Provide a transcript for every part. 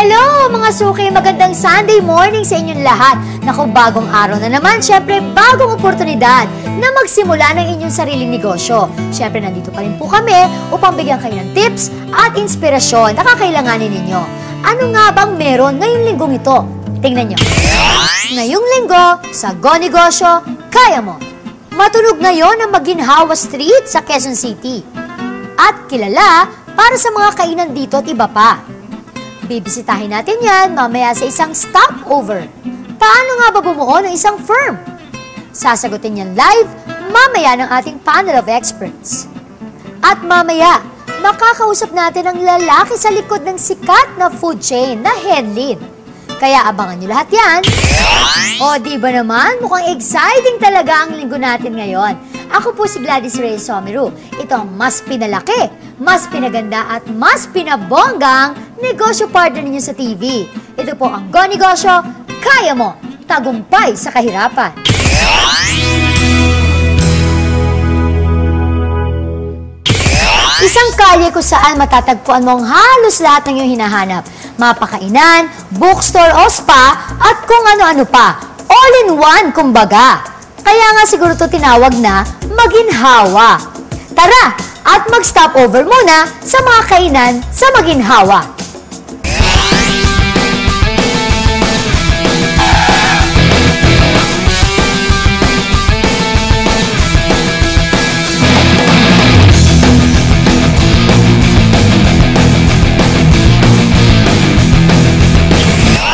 Hello mga suki! Magandang Sunday morning sa inyong lahat. Naku, bagong araw na naman. Siyempre, bagong oportunidad na magsimula ng inyong sariling negosyo. Siyempre, nandito pa rin po kami upang bigyan kayo ng tips at inspirasyon na kakailanganin ninyo. Ano nga bang meron ngayong linggong ito? Tingnan nyo. Ngayong linggo, sa Go Negosyo, kaya mo. Matunog ngayon ang Maginhawa Street sa Quezon City. At kilala para sa mga kainan dito at iba pa. Bibisitahin natin yan mamaya sa isang stopover. Paano nga ba bumuo ng isang firm? Sasagutin yan live mamaya ng ating panel of experts. At mamaya, makakausap natin ang lalaki sa likod ng sikat na food chain na Henlin. Kaya abangan nyo lahat yan. O di ba naman, mukhang exciting talaga ang linggo natin ngayon. Ako po si Gladys Reyes Someru. Ito ang mas pinalaki, mas pinaganda at mas pinabonggang negosyo partner ninyo sa TV. Ito po ang Go Negosyo, kaya mo, tagumpay sa kahirapan. Isang kalye kung saan matatagpuan mo ang halos lahat ng iyong hinahanap. Mapakainan, bookstore o spa at kung ano-ano pa. All-in-one kumbaga. Kaya nga siguro ito tinawag na Maginhawa. Tara at mag-stop over muna sa mga kainan sa Maginhawa.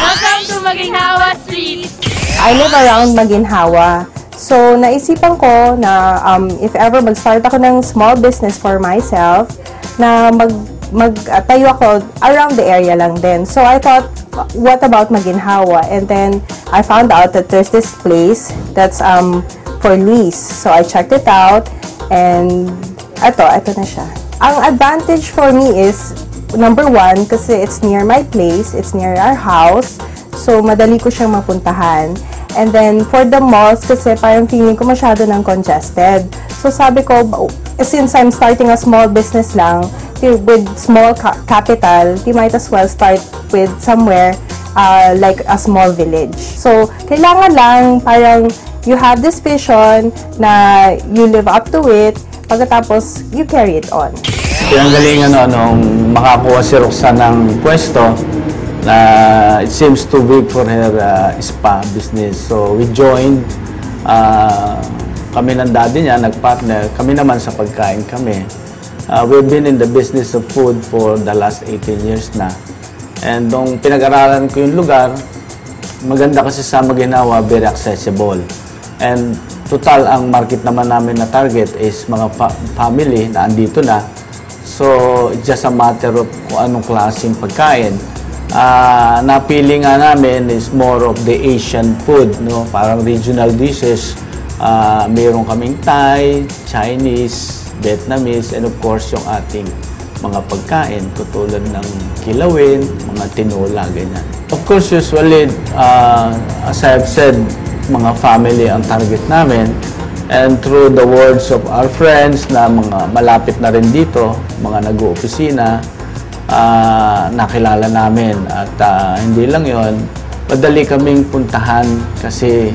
Welcome to Maginhawa Street! I live around Maginhawa. So, naisipan ko na if ever mag-start ako ng small business for myself, na magtayo ako around the area lang din. So, I thought, what about Maginhawa? And then, I found out that there's this place that's for lease. So, I checked it out, and ito na siya. Ang advantage for me is, number one, kasi it's near my place, it's near our house, so madali ko siyang mapuntahan. And then, for the malls, kasi parang feeling ko masyado ng congested. So, sabi ko, since I'm starting a small business lang, with small capital, you might as well start with somewhere like a small village. So, kailangan lang parang you have this vision na you live up to it, pagkatapos you carry it on. Ang galing nung makakuha si Roxanne ng pwesto, it seems too big for her spa business. So we joined, kami ng daddy niya, nag-partner, kami naman sa pagkain kami. We've been in the business of food for the last 18 years na. And nung pinag-aralan ko yung lugar, maganda kasi sa Maginhawa, very accessible. And total, ang market naman namin na target is mga family na andito na. So it's just a matter of kung anong klaseng pagkain. Napili nga namin is more of the Asian food, no? Parang regional dishes. Mayroon kaming Thai, Chinese, Vietnamese, and of course yung ating mga pagkain, katulad ng kilawin, mga tinola, ganyan. Of course, usually, as I have said, mga family ang target namin. And through the words of our friends na mga malapit na rin dito, mga nag-oopisina, nakilala namin. At hindi lang yon, madali kaming puntahan kasi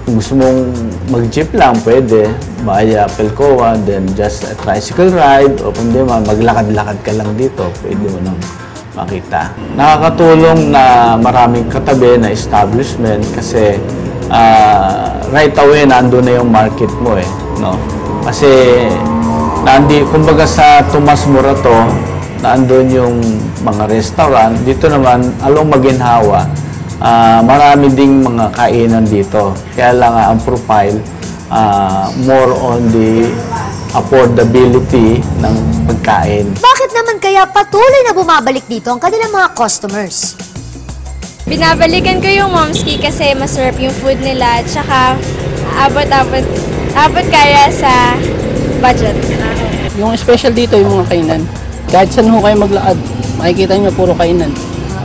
kung gusto mong mag-jeep lang, pwede via Pelcoa, then just a tricycle ride, o kung di man, maglakad-lakad ka lang dito, pwede mo nang makita. Nakakatulong na maraming katabi na establishment kasi right away, nandun na yung market mo no? Kasi, kumbaga sa Tomas Morato, nandun yung mga restaurant. Dito naman, along Maginhawa, marami ding mga kainan dito. Kaya lang ang profile, more on the affordability ng pagkain. Bakit naman kaya patuloy na bumabalik dito ang kanilang mga customers? Binabalikan ko yung Momski kasi masarap yung food nila at saka abot kaya sa budget. Yung special dito yung mga kainan. Kahit saan ho kayo maglakad, makikita nyo puro kainan.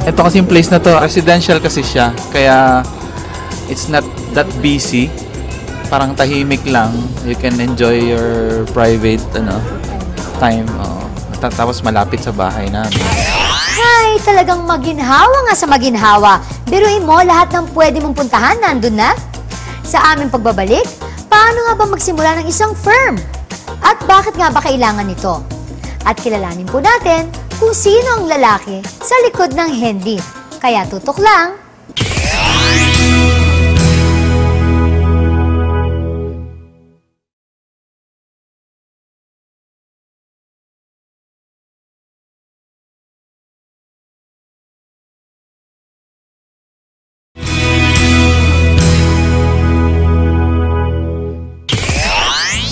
Ito kasi yung place na to, residential kasi siya. Kaya it's not that busy. Parang tahimik lang. You can enjoy your private time. Tapos malapit sa bahay namin. Hay, talagang maginhawa nga sa maginhawa. Biruin mo, lahat ng pwede mong puntahan, nandun na. Sa aming pagbabalik, paano nga ba magsimula ng isang firm? At bakit nga ba kailangan nito? At kilalanin po natin kung sino ang lalaki sa likod ng Hendy. Kaya tutok lang.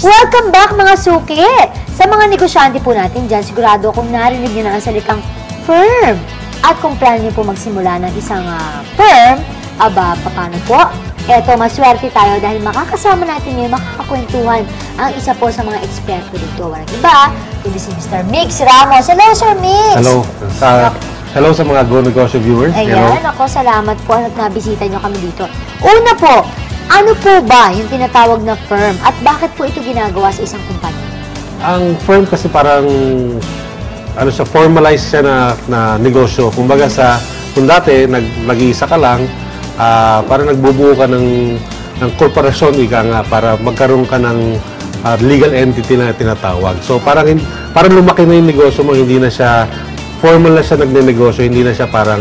Welcome back mga suki! Sa mga negosyante po natin dyan, sigurado akong narinig niyo na ang salitang firm. At kung plano niyo po magsimula ng isang firm, aba, paano po? Eto, maswerte tayo dahil makakasama natin ngayon, makakakwentuhan ang isa po sa mga eksperto dito. Walang iba, kundi si Mr. Mix Ramos. Hello, Sir Mix! Hello. Hello sa mga Go Negosyo viewers. Ayan, ako, salamat po at nabisita niyo kami dito. Una po, ano po ba yung tinatawag na firm at bakit po ito ginagawa sa isang kumpanya? Ang firm kasi parang formalized siya na negosyo. Kumbaga kung dati nag-iisa ka lang, parang nagbubuo ka ng korporasyon nga para magkaroon ka ng legal entity na tinatawag. So parang lumaki na yung negosyo mo, hindi na siya formal na siya nagnenegosyo, hindi na siya parang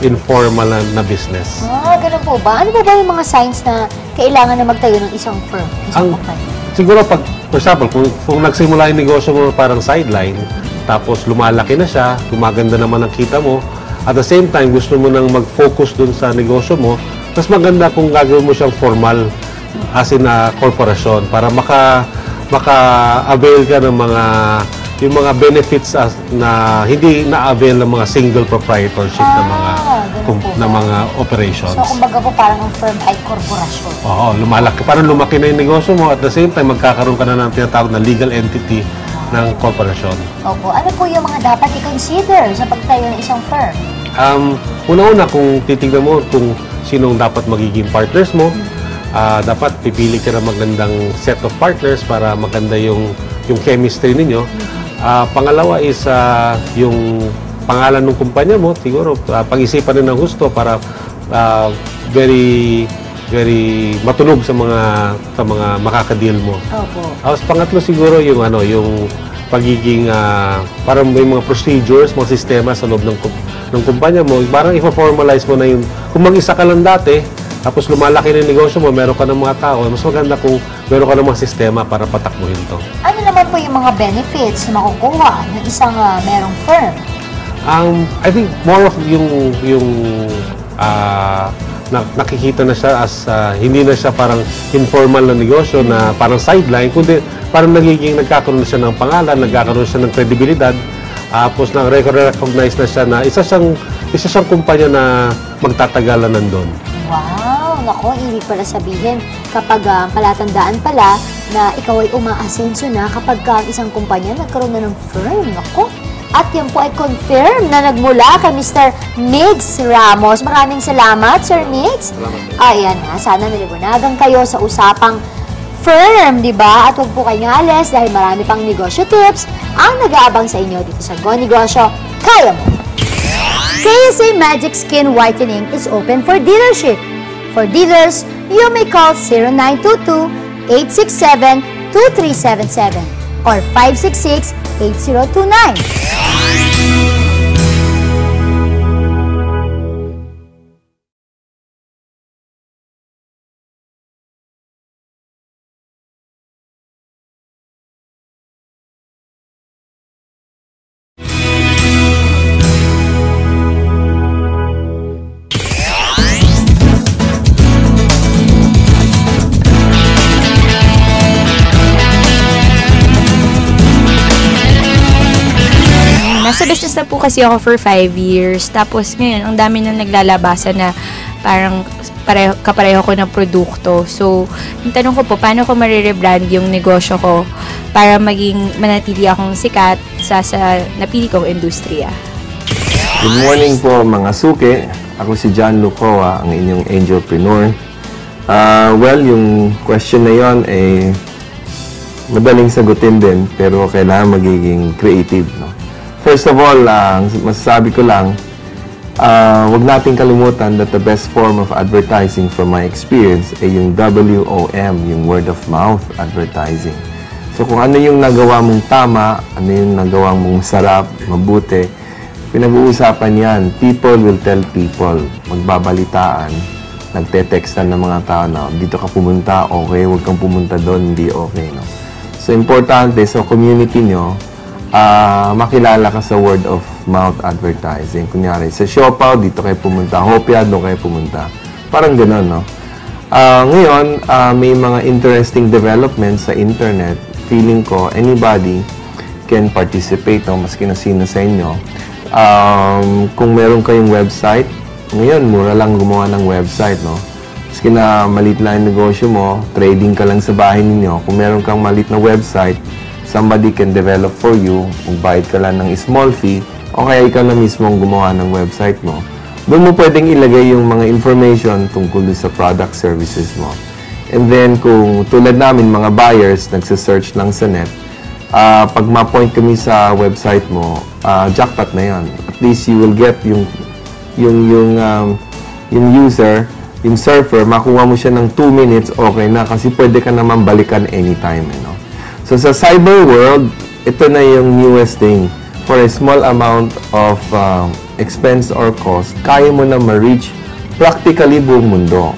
informal na business. Ganun po ba? Ano po ba yung mga signs na kailangan na magtayo ng isang firm, isang company? Siguro for example, kung nagsimula yung negosyo mo parang sideline, tapos lumalaki na siya, gumaganda naman ang kita mo, at the same time, gusto mo nang mag-focus dun sa negosyo mo, mas maganda kung gagawin mo siyang formal as in a corporation para maka-avail ka ng yung mga benefits na hindi na-avail ng mga single proprietorship na mga operations. So, kumbaga po parang ang firm ay korporasyon. Oo, lumalaki. Parang lumaki na yung negosyo mo at the same time, magkakaroon ka na ng tinatawag na legal entity ng korporasyon. Opo. Ano po yung mga dapat i-consider sa pagtayo ng isang firm? Una-una, kung titignan mo kung sinong dapat magiging partners mo, dapat pipili ka ng magandang set of partners para maganda yung chemistry ninyo. Pangalawa is yung pangalan ng kumpanya mo, siguro pag-isipan din ng gusto para very matunog sa mga makaka-deal mo. Opo. Tapos pangatlo siguro yung pagiging parang may mga procedures, mga sistema sa loob ng kumpanya mo. Parang i-formalize mo na yung kung mag-isa ka lang dati, tapos lumalaki na yung negosyo mo, meron ka ng mga tao, mas maganda kung meron ka ng mga sistema para patakbuhin to. Ano naman po yung mga benefits na makukuha ng isang merong firm? I think more of yung nakikita na siya as hindi na siya parang informal na negosyo na parang sideline, kundi parang nagkakaroon na siya ng pangalan, nagkakaroon siya ng kredibilidad, tapos na-recognize na siya na isa siyang kumpanya na magtatagalan nandun. Wow! Nako, ibig pala sabihin kapag palatandaan pala na ikaw ay umaasenso na kapag isang kumpanya nagkaroon na ng firm. Nako! At yan po ay confirm na nagmula kay Mr. Mix Ramos. Maraming salamat, Sir Mix. Ayan na, sana nalibunagan kayo sa usapang firm, di ba? At huwag po kayong alis dahil marami pang negosyo tips ang nag-aabang sa inyo dito sa Go Negosyo. Kaya mo! KSA Magic Skin Whitening is open for dealership. For dealers, you may call 0922-867-2377 or 566-8029. Nasa business na po kasi ako for 5 years. Tapos ngayon, ang dami na naglalabasan na parang kapareho ko ng produkto. So, yung tanong ko po, paano ko marirebrand yung negosyo ko para manatili akong sikat sa napili kong industriya? Good morning po mga suki. Ako si John Lucoa, ang inyong angelpreneur. Well, yung question na yon ay madaling sagutin din, pero kailangan magiging creative. No? First of all, masasabi ko lang, wag nating kalimutan that the best form of advertising from my experience ay yung WOM, yung word of mouth advertising. So kung ano yung nagawa mong tama, ano yung nagawa mong sarap, mabuti, pinag-uusapan yan. People will tell people. Magbabalitaan, nagte-textan ng mga tao na dito ka pumunta, okay, huwag kang pumunta doon, hindi okay. No? So importante sa community nyo, makilala ka sa word of mouth advertising. Kunyari, sa Siopaw, dito kayo pumunta. Hopia, doon kayo pumunta. Parang gano'n, no? Ngayon, may mga interesting developments sa internet. Feeling ko, anybody can participate, no? Maski na sino sa inyo. Kung meron kayong website, ngayon, mura lang gumawa ng website, no? Maski na maliit lang yung negosyo mo, trading ka lang sa bahay ninyo. Kung meron kang maliit na website, somebody can develop for you, magbayad ka lang ng small fee, o kaya ikaw na mismo ang gumawa ng website mo. Doon mo pwedeng ilagay yung mga information tungkol sa product services mo. And then, kung tulad namin, mga buyers, nagsa-search lang sa net, pag ma-point kami sa website mo, jackpot na yan. At least you will get yung user, yung surfer, makuha mo siya ng 2 minutes, okay na, kasi pwede ka naman balikan anytime. You know? So sa cyber world, ito na yung newest thing. For a small amount of expense or cost, kaya mo na ma-reach practically buong mundo.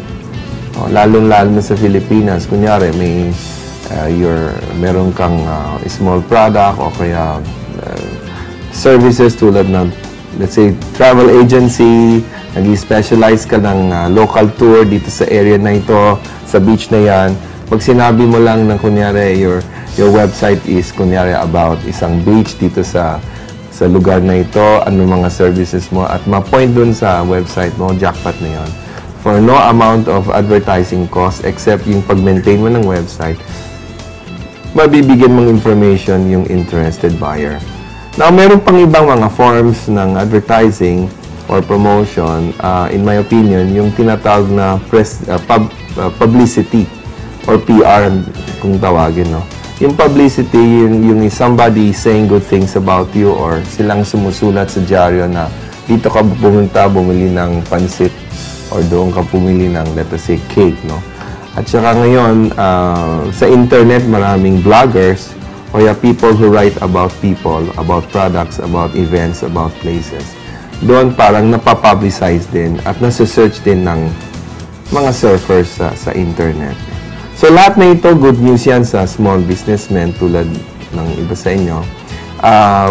Lalong-lalo na sa Pilipinas. Kunyari, meron kang small product o kaya services tulad ng, let's say, travel agency, nag-specialize ka ng local tour dito sa area na ito, sa beach na yan. Pag sinabi mo lang na kunyari, your website is kunyari about isang beach dito sa lugar na ito, ano mga services mo, at ma-point dun sa website mo, jackpot na yan. For no amount of advertising cost except yung pag-maintain mo ng website, mabibigyan mong information yung interested buyer. Now, meron pang ibang mga forms ng advertising or promotion, in my opinion, yung tinatawag na publicity or PR kung tawagin, no? Yung publicity, yung somebody saying good things about you or silang sumusulat sa dyaryo na dito ka pumunta, bumili ng pansit or doon ka pumili ng, let us say, cake, no? At saka ngayon, sa internet, maraming bloggers o people who write about people, about products, about events, about places. Doon parang napapublicize din at nasa-search din ng mga surfers sa internet. So lahat na ito, good news yan sa small businessmen tulad ng iba sa inyo.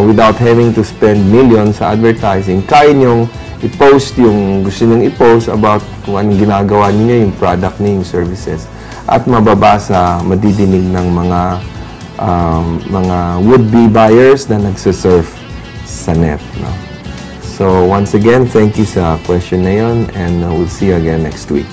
Without having to spend millions sa advertising, kaya nyong i-post yung gusto nyong i-post about kung anong ginagawa niyo, yung product niyo, yung services. At mababasa, madidinig ng mga would-be buyers na nagsasurf sa net. No? So once again, thank you sa question na yun and we'll see you again next week.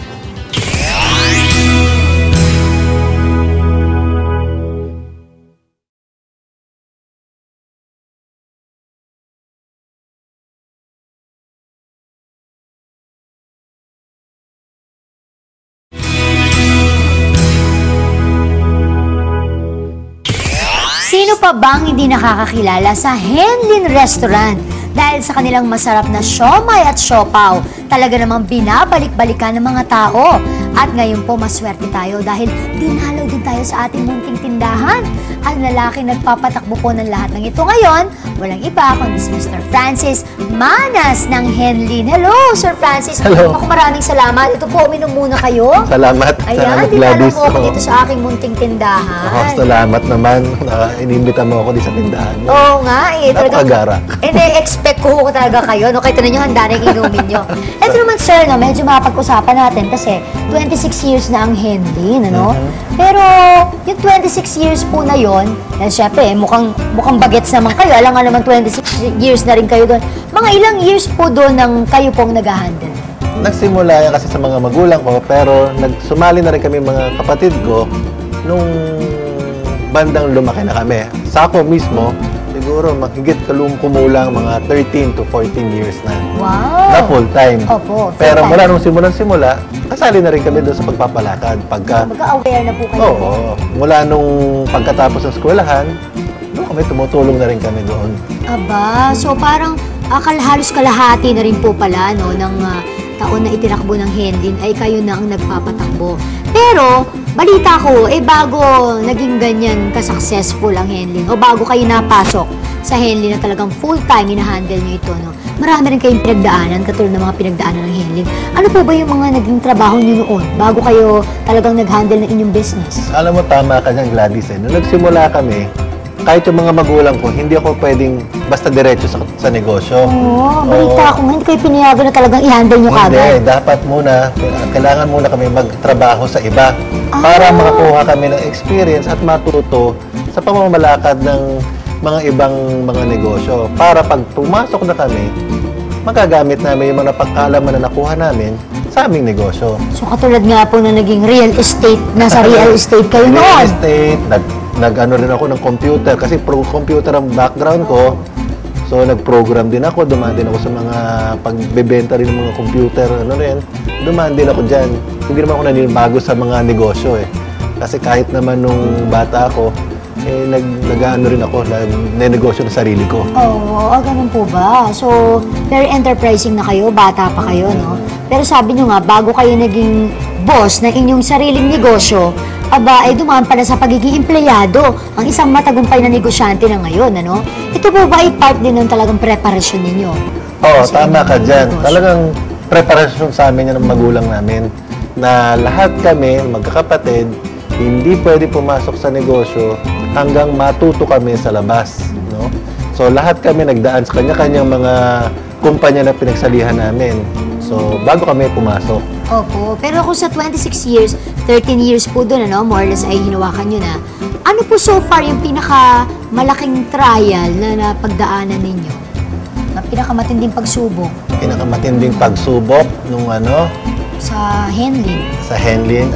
Sino pa bang hindi nakakakilala sa Henlin Restaurant? Dahil sa kanilang masarap na siomai at siopaw, talaga namang binabalik-balikan ng mga tao. At ngayon po, maswerte tayo dahil dinalaw din tayo sa ating munting tindahan. Ang lalaki nagpapatakbo po ng lahat ng ito ngayon, walang iba kundi si Mr. Francis Manas ng Henlin. Hello, Sir Francis. Hello. Ako maraming salamat. Ito po, uminom muna kayo. Salamat. Ayan, Salamat, dinalaw Gladys. mo ako dito sa aking munting tindahan. Salamat naman. Inimbita mo ako dito sa tindahan. Oo nga eh. Napakagara. Expect ko talaga kayo. No? Kahit na nyo, handa na yung inumin nyo. Ito naman, sir, no, medyo mapag-usapan natin kasi 26 years na ang Henlin, ano? Pero yung 26 years po na yon, syempre, mukhang bagets naman kayo. Alam nga naman 26 years na rin kayo doon. Mga ilang years po doon nang kayo pong nag-handle? Nagsimula yan kasi sa mga magulang ko, pero sumali na rin kami mga kapatid ko nung bandang lumaki na kami. Sa ako mismo, siguro higit kumulang mga 13 to 14 years na. Wow! Na full time. Opo, full Pero time. mula nung simula, kasali na rin kami doon sa pagpapalakad. Magka-aware na po kayo. Oo. Mula nung pagkatapos ng eskwelahan, doon kami, tumutulong na rin kami doon. Aba, so parang halos kalahati na rin po pala no, ng taon na itinakbo ng Henlin ay kayo na ang nagpapatakbo. Pero, balita ko, bago naging ganyan ka-successful ang Henlin o bago kayo napasok sa Henlin na talagang full-time ina-handle nyo ito, no? Marami rin kayong pinagdaanan, katulad ng mga pinagdaanan ng Henlin. Ano po ba yung mga naging trabaho nyo noon bago kayo talagang nag-handle ng inyong business? Alam mo, tama ka dyan, Gladys. Nung nagsimula kami, kahit yung mga magulang ko, hindi ako pwedeng basta diretso sa negosyo. Oo, balita ko, hindi kayo pinayagan na talagang i-handle nyo kagad. Hindi, dapat muna, kailangan muna kami magtrabaho sa iba para makakuha kami ng experience at matuto sa pamamalakad ng mga ibang mga negosyo. Para pag pumasok na kami, magagamit namin yung mga napagkaalaman na nakuha namin sa aming negosyo. So katulad nga po na naging real estate, nasa real estate kayo noon. Real estate, nag-ano rin ako ng computer kasi computer ang background ko. So nag-program din ako, dumaan din ako sa mga pagbebenta rin ng mga computer, dumaan din ako dyan. Hindi naman ako naninibago sa mga negosyo Kasi kahit naman nung bata ako, nag-ano rin ako, nag-negosyo na sarili ko. Oo, ganun po ba? So, very enterprising na kayo, bata pa kayo, no? Pero sabi nyo nga, bago kayo naging boss ng inyong sariling negosyo, aba, dumaan pala sa pagiging empleyado ang isang matagumpay na negosyante na ngayon, ano? Ito po ba ay part din ng talagang preparasyon ninyo? Oo, tama ka dyan. Talagang preparasyon sa amin yan ng magulang namin na lahat kami, magkakapatid, hindi pwede pumasok sa negosyo hanggang matuto kami sa labas, no? So, lahat kami nagdaan sa kanya-kanyang mga kumpanya na pinagsalihan namin. So, bago kami pumasok. Opo, pero kung sa 26 years, 13 years po doon, ano, more or less ay hinawakan nyo na. Ano po so far yung pinakamalaking trial na napagdaanan ninyo? Na pinakamatinding pagsubok? Pinakamatinding pagsubok nung sa Henlin? Sa Henlin?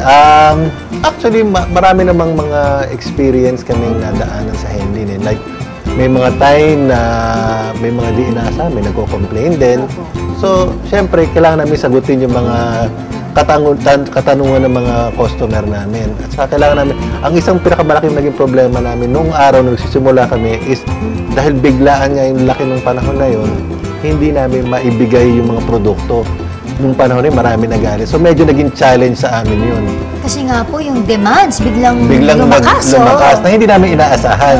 Actually, marami namang mga experience kaming nadaanan sa Henlin. Like, may mga time na may mga di inaasahan, may nagko-complain din. So, syempre, kailangan namin sagutin yung mga katanungan ng mga customer namin. At saka kailangan namin, ang isang pinakamalaking naging problema namin nung araw na nagsisimula kami is dahil biglaan nga yung laki ng panahon na yun, hindi namin maibigay yung mga produkto. Nung panahon rin, marami nagalit. So, medyo naging challenge sa amin yun. Kasi nga po, yung demands, biglang lumakas na hindi namin inaasahan.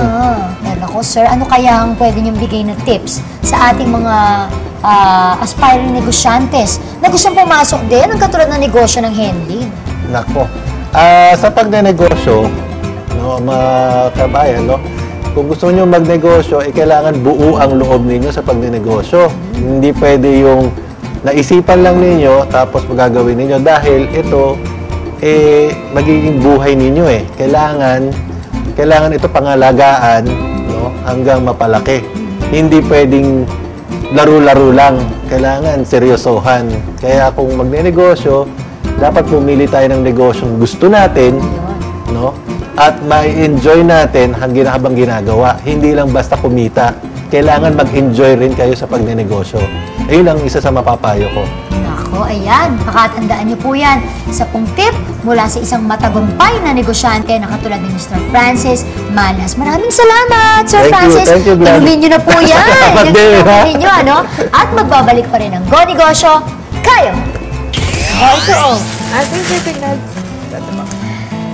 Ako, sir, ano kaya ang pwede niyong bigay na tips sa ating mga aspiring negosyantes na gustong pumasok din ang katulad ng negosyo ng Henlin? Nako. Sa pagnenegosyo, mga kabayan, kung gusto niyo magnegosyo, kailangan buo ang loob ninyo sa pagnenegosyo. Hindi pwede yung naisipan lang ninyo tapos magagawin ninyo dahil ito magiging buhay ninyo Kailangan ito pangalagaan hanggang mapalaki. Hindi pwedeng laro-laro lang. Kailangan seryosohan. Kaya kung magnenegosyo, dapat pumili tayo ng negosyong gusto natin, at ma-enjoy natin habang ginagawa. Hindi lang basta kumita. Kailangan mag-enjoy rin kayo sa pagnenegosyo. Ayun ang isa sa mapapayo ko. Nako, ayan. Pakatandaan niyo po yan. Isa pong tip mula sa isang matagumpay na negosyante na katulad ni Mr. Francis Malas. Maraming salamat, Sir Francis. Thank you, Glenn. Inumin niyo na po yan. Inumin niyo, At magbabalik pa rin ang Go Negosyo. Kayo! Ito, Thank you, Glenn.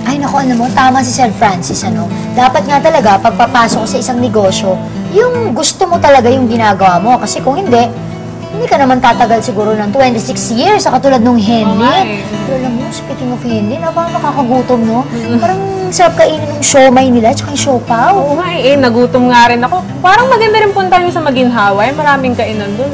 Ay, naku, alam mo, tama si Sir Francis, Dapat nga talaga, pagpapasok sa isang negosyo, yung gusto mo talaga yung ginagawa mo. Kasi kung hindi ka naman tatagal siguro ng 26 years sa katulad nung Henlin. Pero alam mo, speaking of Henlin, parang nakakagutom, Parang sarap kainin ng siomay nila, tsaka yung siopaw. Oo nga nagutom nga rin ako. Parang maganda rin punta nyo sa Maginhawa. Maraming kainan dun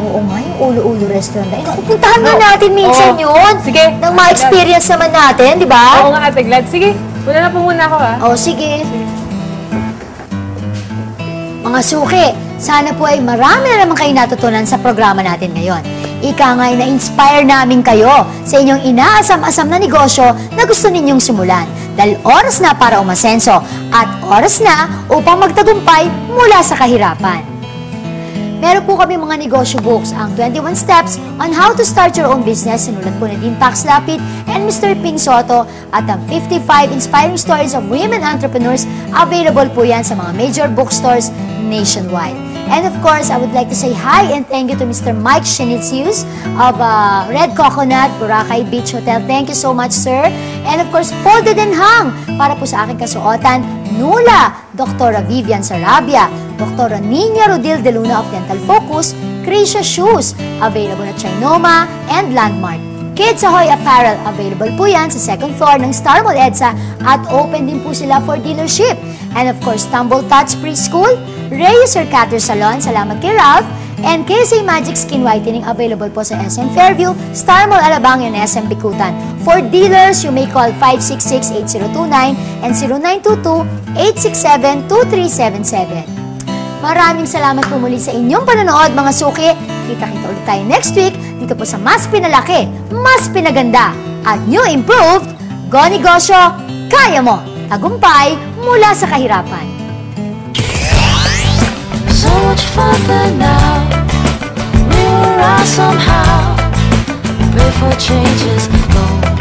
Oo nga, yung Ulo-Ulo restaurant. Naku, puntahan nga natin minsan yun. Sige. Nang ma-experience naman natin, di ba? Oo nga, Ate Glad. Sige, wala na po muna ako, sige. Mga suki, sana po ay marami na naman kayo natutunan sa programa natin ngayon. Ika nga ay na-inspire namin kayo sa inyong inaasam-asam na negosyo na gusto ninyong simulan. Dahil oras na para umasenso at oras na upang magtagumpay mula sa kahirapan. Meron po kami mga negosyo books, ang 21 Steps on How to Start Your Own Business, sinulat po ni Dean Pax Lapid and Mr. Ping Soto, at ang 55 Inspiring Stories of Women Entrepreneurs, available po yan sa mga major bookstores nationwide. And of course, I would like to say hi and thank you to Mr. Mike Shinitsius of Red Coconut, Boracay Beach Hotel. Thank you so much, sir. And of course, Folded and Hung para po sa aking kasuotan, Nula, Dr. Vivian Sarabia, Dr. Nina Rodil de Luna of Dental Focus, Krisha Shoes, available at Trinoma and Landmark. Kids Ahoy Apparel, available po yan sa second floor ng Star Mall EDSA at open din po sila for dealership. And of course, Tumble Tots Preschool, Reyes Hair Cutter Salon, salamat kay Ralph, and KSA Magic Skin Whitening, available po sa SM Fairview, Star Mall Alabang, and SM Bikutan. For dealers, you may call 566-8029 and 0922-867-2377. Maraming salamat po muli sa inyong panonood, mga suki. Kita-kita ulit tayo next week dito po sa Mas Pinalaki, Mas Pinaganda at New Improved Go Negosyo, Kaya Mo! Tagumpay mula sa kahirapan. So much further now. We were right somehow. Pray for changes. Go